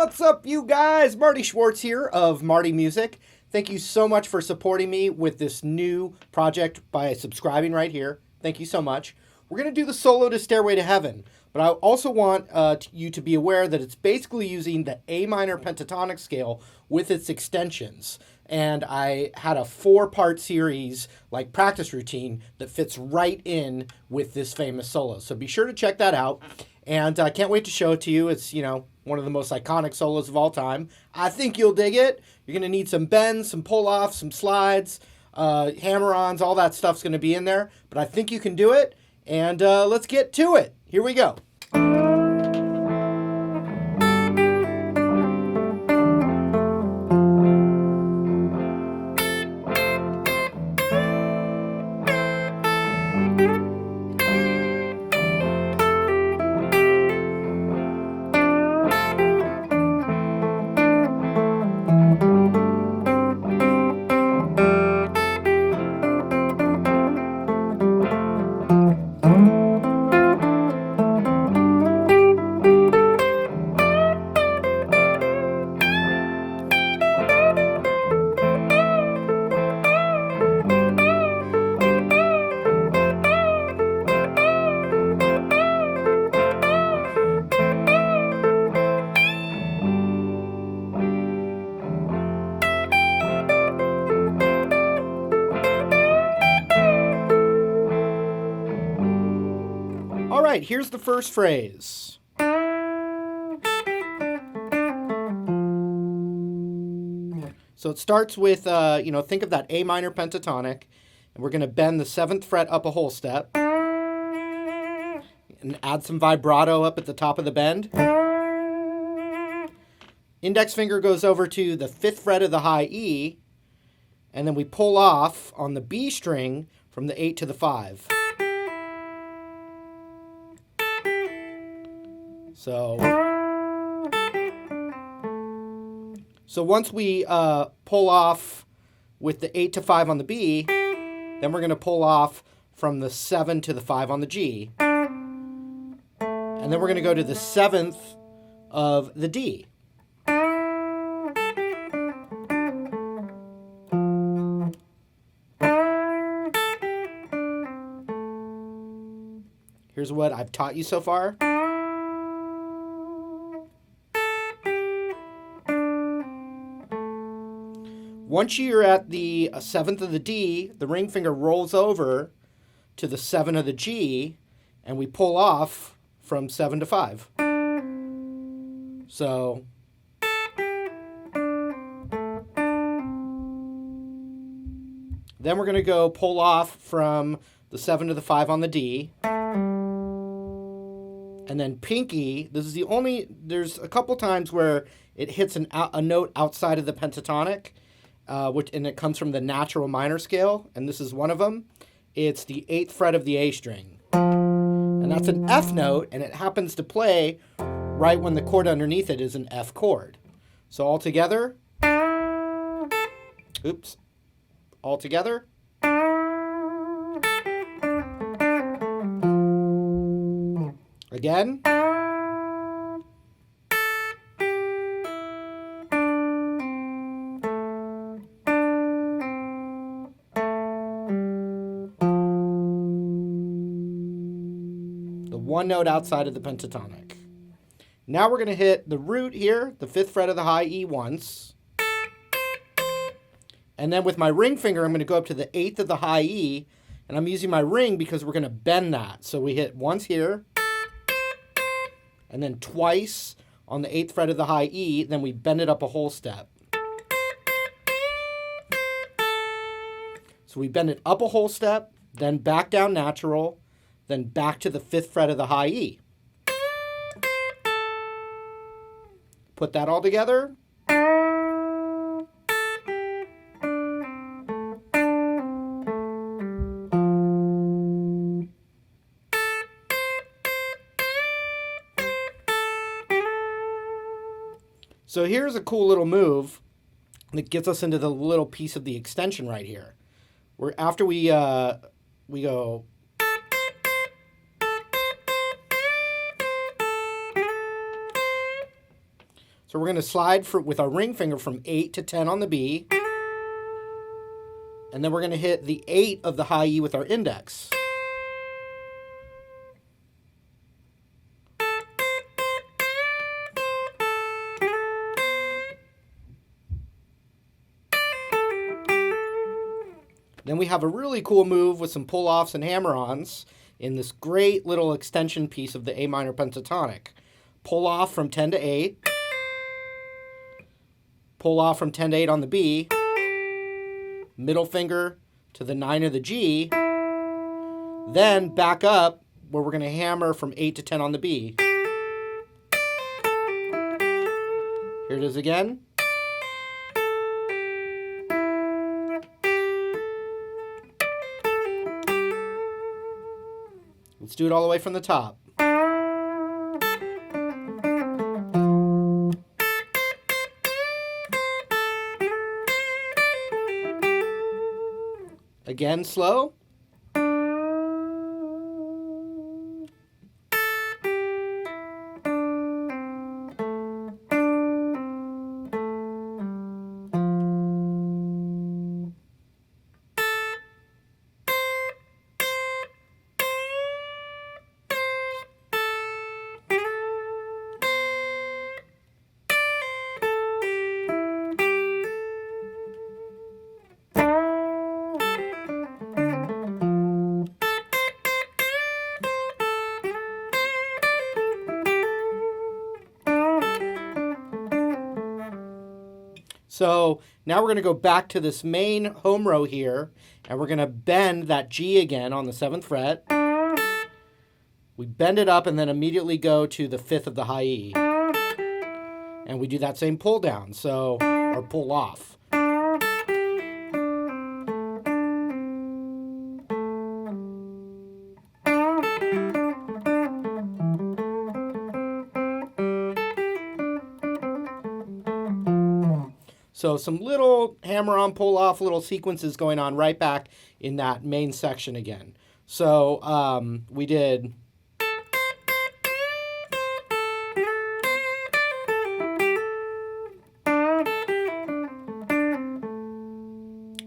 What's up, you guys? Marty Schwartz here of Marty Music. Thank you so much for supporting me with this new project by subscribing right here. Thank you so much. We're going to do the solo to Stairway to Heaven, but I also want you to be aware that it's basically using the A minor pentatonic scale with its extensions. And I had a 4-part series, like practice routine, that fits right in with this famous solo. So be sure to check that out. And I can't wait to show it to you. It's, one of the most iconic solos of all time. I think you'll dig it. You're going to need some bends, some pull-offs, some slides, hammer-ons, all that stuff's going to be in there. But I think you can do it. And let's get to it. Here we go. All right, here's the first phrase. So it starts with, think of that A minor pentatonic, and we're going to bend the 7th fret up a whole step, and add some vibrato up at the top of the bend. Index finger goes over to the 5th fret of the high E, and then we pull off on the B string from the 8 to the 5. So once we pull off with the 8 to 5 on the B, then we're going to pull off from the 7 to the 5 on the G. And then we're going to go to the 7th of the D. Here's what I've taught you so far. Once you're at the 7th of the D, the ring finger rolls over to the 7 of the G, and we pull off from 7 to 5. So then we're going to go pull off from the 7 to the 5 on the D. And then pinky, there's a couple times where it hits a note outside of the pentatonic. And it comes from the natural minor scale, and this is one of them. It's the 8th fret of the A string. And that's an F note, and it happens to play right when the chord underneath it is an F chord. So all together. All together. Again. One note outside of the pentatonic. Now we're going to hit the root here, the 5th fret of the high E once. And then with my ring finger, I'm going to go up to the 8th of the high E, and I'm using my ring because we're going to bend that. So we hit once here, and then twice on the 8th fret of the high E, then we bend it up a whole step. So we bend it up a whole step, then back down natural, then back to the 5th fret of the high E. Put that all together. So here's a cool little move that gets us into the little piece of the extension right here. Where after we go. So we're going to slide with our ring finger from 8 to 10 on the B. And then we're going to hit the 8 of the high E with our index. Then we have a really cool move with some pull-offs and hammer-ons in this great little extension piece of the A minor pentatonic. Pull off from 10 to 8. Pull off from 10 to 8 on the B. Middle finger to the 9 of the G. Then back up where we're going to hammer from 8 to 10 on the B. Here it is again. Let's do it all the way from the top. Again, slow. So now we're going to go back to this main home row here, and we're going to bend that G again on the 7th fret. We bend it up and then immediately go to the 5th of the high E. And we do that same pull down, or pull off. So some little hammer-on, pull-off little sequences going on right back in that main section again. So we did...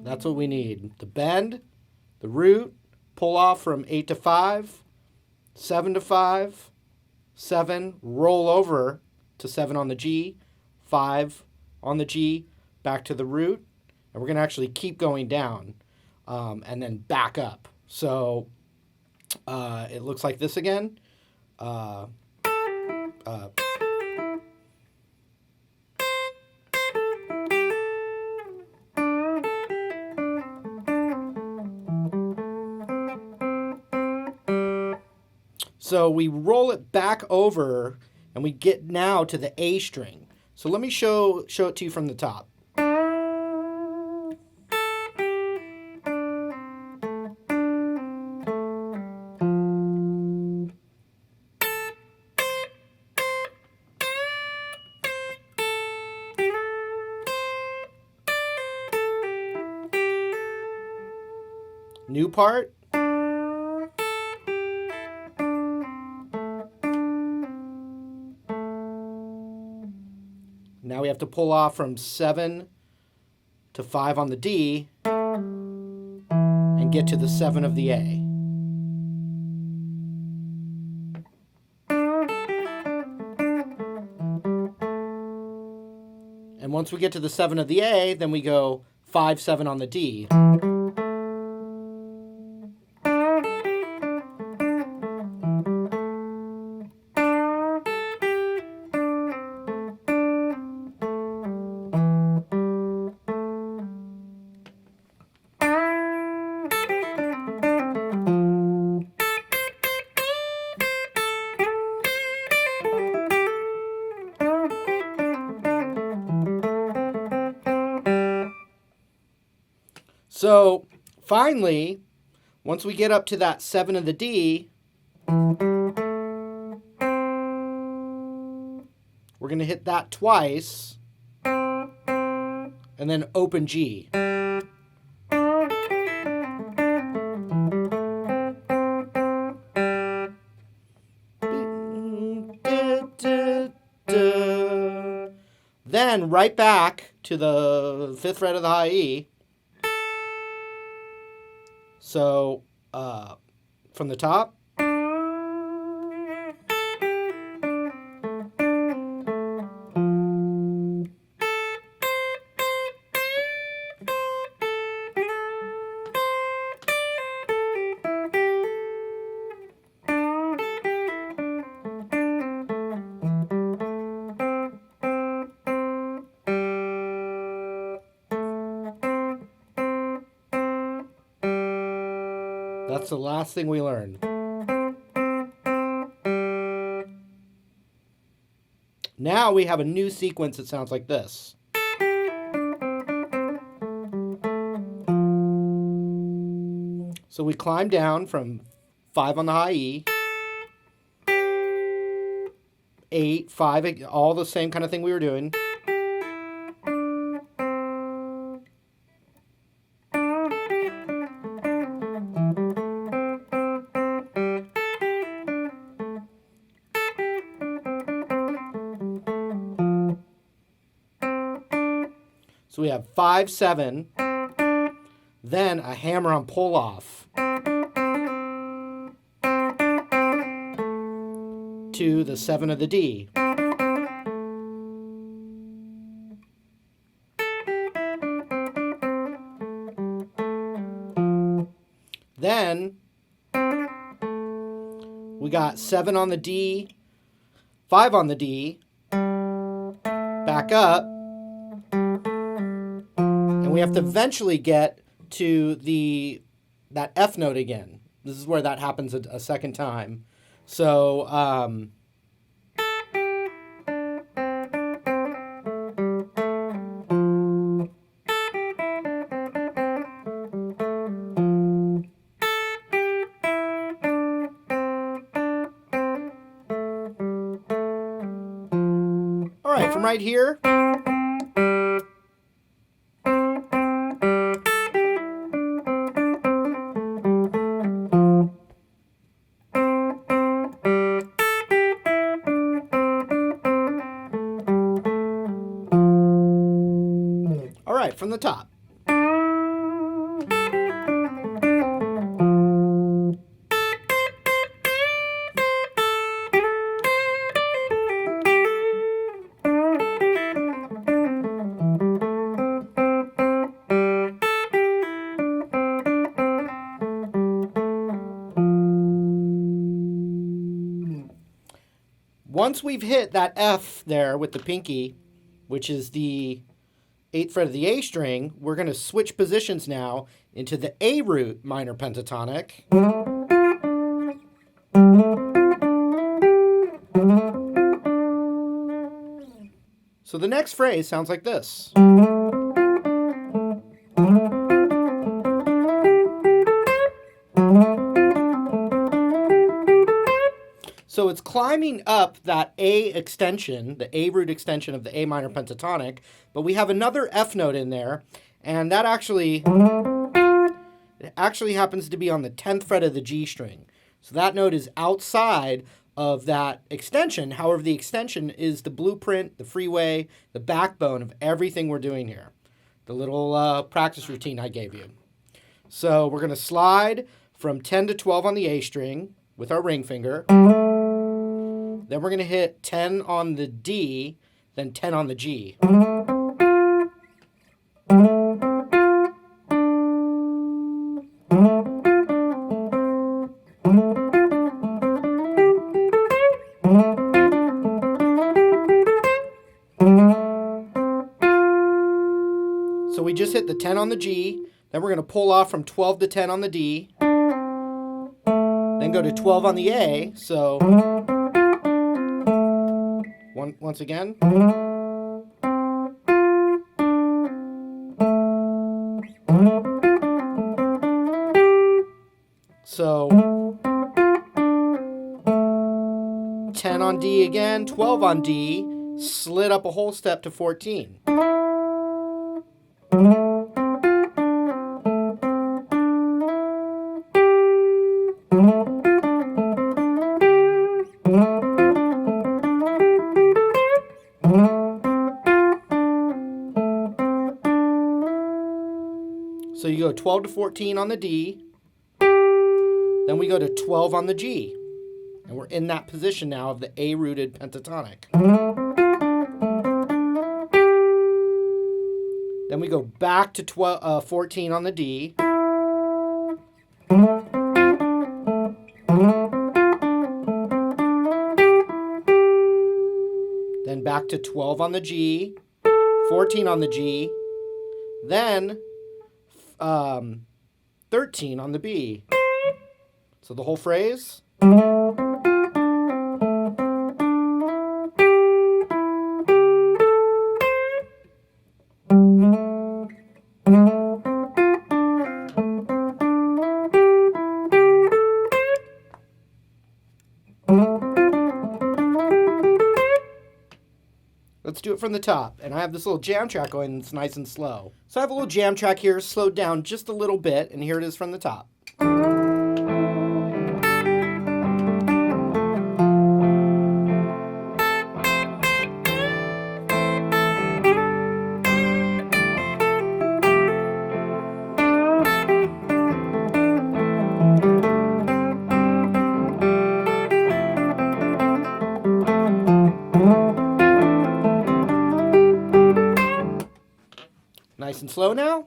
That's what we need. The bend, the root, pull off from 8 to 5, 7 to 5, 7, roll over to 7 on the G, 5 on the G, back to the root, and we're going to actually keep going down and then back up. So it looks like this again. So we roll it back over, and we get now to the A string. So let me show it to you from the top. New part. Now we have to pull off from 7 to 5 on the D and get to the 7 of the A. And once we get to the 7 of the A, then we go 5, 7 on the D. So finally, once we get up to that 7 of the D, we're going to hit that twice and then open G. Then right back to the 5th fret of the high E. So from the top. That's the last thing we learned. Now we have a new sequence that sounds like this. So we climb down from 5 on the high E, 8, 5, all the same kind of thing we were doing. So we have 5, 7, then a hammer on pull off to the 7 of the D. Then we got 7 on the D, 5 on the D, back up, and we have to eventually get to that F note again. This is where that happens a second time. So all right, from right here. All right, from the top. Once we've hit that F there with the pinky, which is the 8th fret of the A string, we're going to switch positions now into the A root minor pentatonic. So the next phrase sounds like this. So it's climbing up that A extension, the A root extension of the A minor pentatonic, but we have another F note in there, and that actually happens to be on the 10th fret of the G string. So that note is outside of that extension. However, the extension is the blueprint, the freeway, the backbone of everything we're doing here. The little practice routine I gave you. So we're going to slide from 10 to 12 on the A string with our ring finger. Then we're going to hit 10 on the D, then 10 on the G. So we just hit the 10 on the G, then we're going to pull off from 12 to 10 on the D, then go to 12 on the A, so once again. So 10 on D again, 12 on D, slid up a whole step to 14. 12 to 14 on the D. Then we go to 12 on the G. And we're in that position now of the A-rooted pentatonic. Then we go back to 14 on the D. Then back to 12 on the G, 14 on the G, then 13 on the B. So the whole phrase. Let's do it from the top. And I have this little jam track going, and it's nice and slow. So I have a little jam track here, slowed down just a little bit, and here it is from the top. Nice and slow now.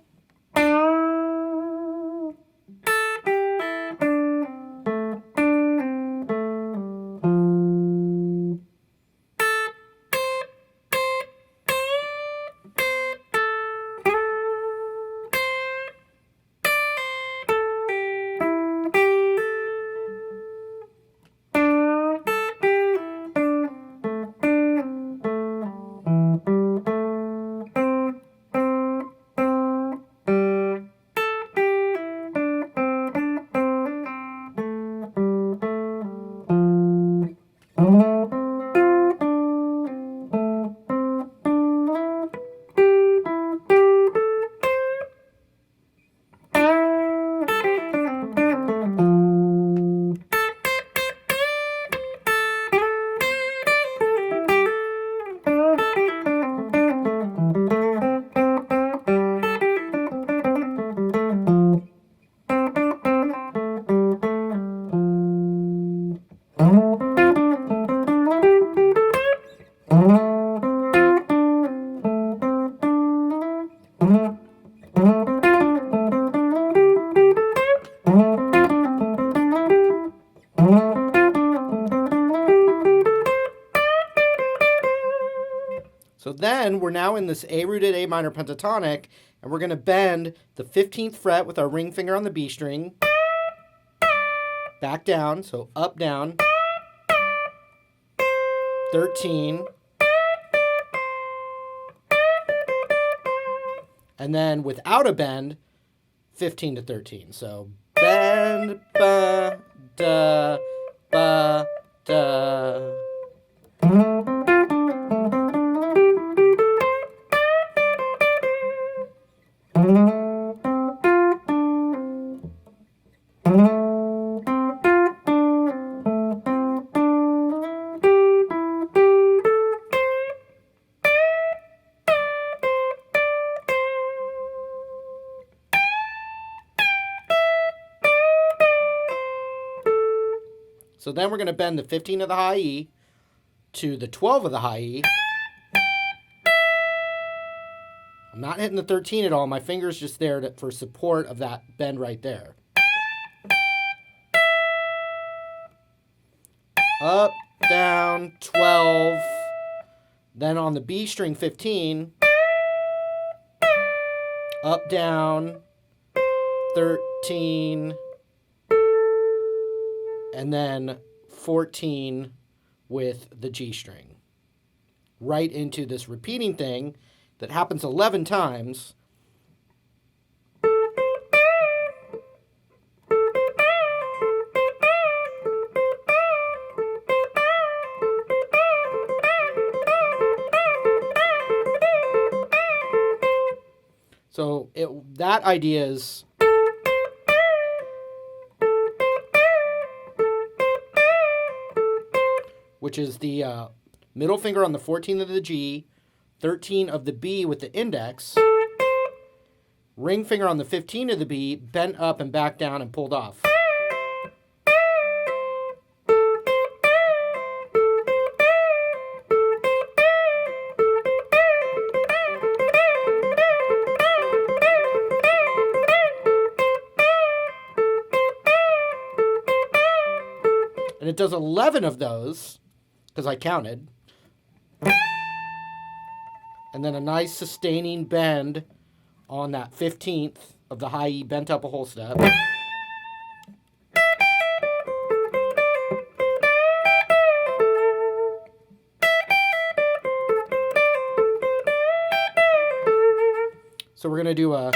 So then we're now in this A-rooted A minor pentatonic, and we're going to bend the 15th fret with our ring finger on the B string, back down, so up, down, 13, and then without a bend, 15 to 13. So bend, ba, da, ba, da. So then we're going to bend the 15 of the high E to the 12 of the high E. I'm not hitting the 13 at all. My finger's just there for support of that bend right there. Up, down, 12. Then on the B string, 15. Up, down, 13. And then 14 with the G string. Right into this repeating thing that happens 11 times. So that idea is which is the middle finger on the 14th of the G, 13 of the B with the index, ring finger on the 15 of the B, bent up and back down and pulled off. And it does 11 of those, because I counted. And then a nice sustaining bend on that 15th of the high E, bent up a whole step. So we're going to do a,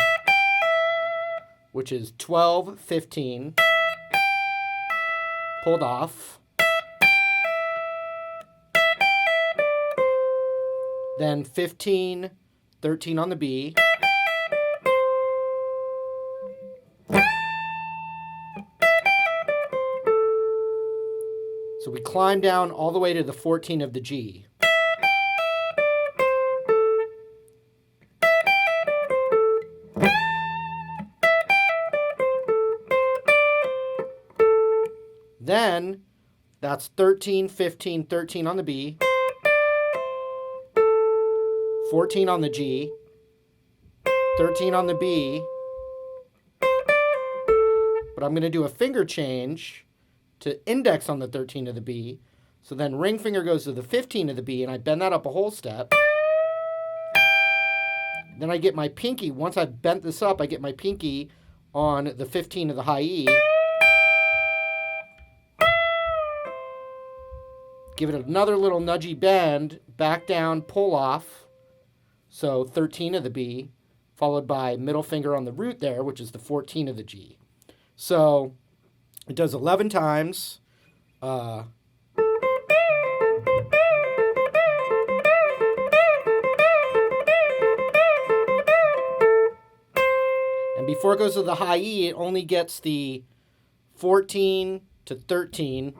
which is 12, 15, pulled off. Then 15, 13 on the B. So we climb down all the way to the 14 of the G. Then that's 13, 15, 13 on the B. 14 on the G, 13 on the B, but I'm going to do a finger change to index on the 13 of the B, so then ring finger goes to the 15 of the B, and I bend that up a whole step. Then I get my pinky, once I've bent this up, I get my pinky on the 15 of the high E. Give it another little nudgy bend, back down, pull off. So 13 of the B, followed by middle finger on the root there, which is the 14 of the G. So it does 11 times. And before it goes to the high E, it only gets the 14 to 13.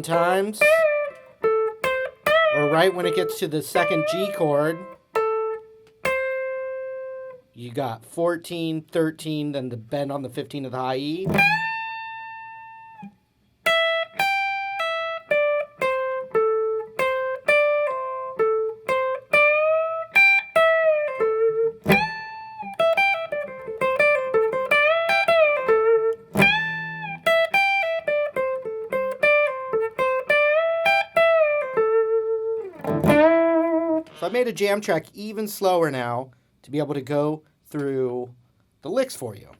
Times, or right when it gets to the second G chord, you got 14, 13, then the bend on the 15 of the high E. So I made a jam track even slower now to be able to go through the licks for you.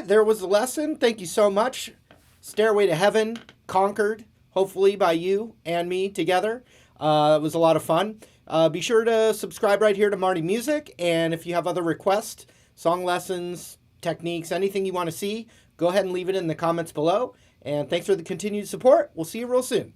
right, there was the lesson. Thank you so much. Stairway to Heaven, conquered, hopefully by you and me together. It was a lot of fun. Be sure to subscribe right here to Marty Music, and if you have other requests, song lessons, techniques, anything you want to see, go ahead and leave it in the comments below. And thanks for the continued support. We'll see you real soon.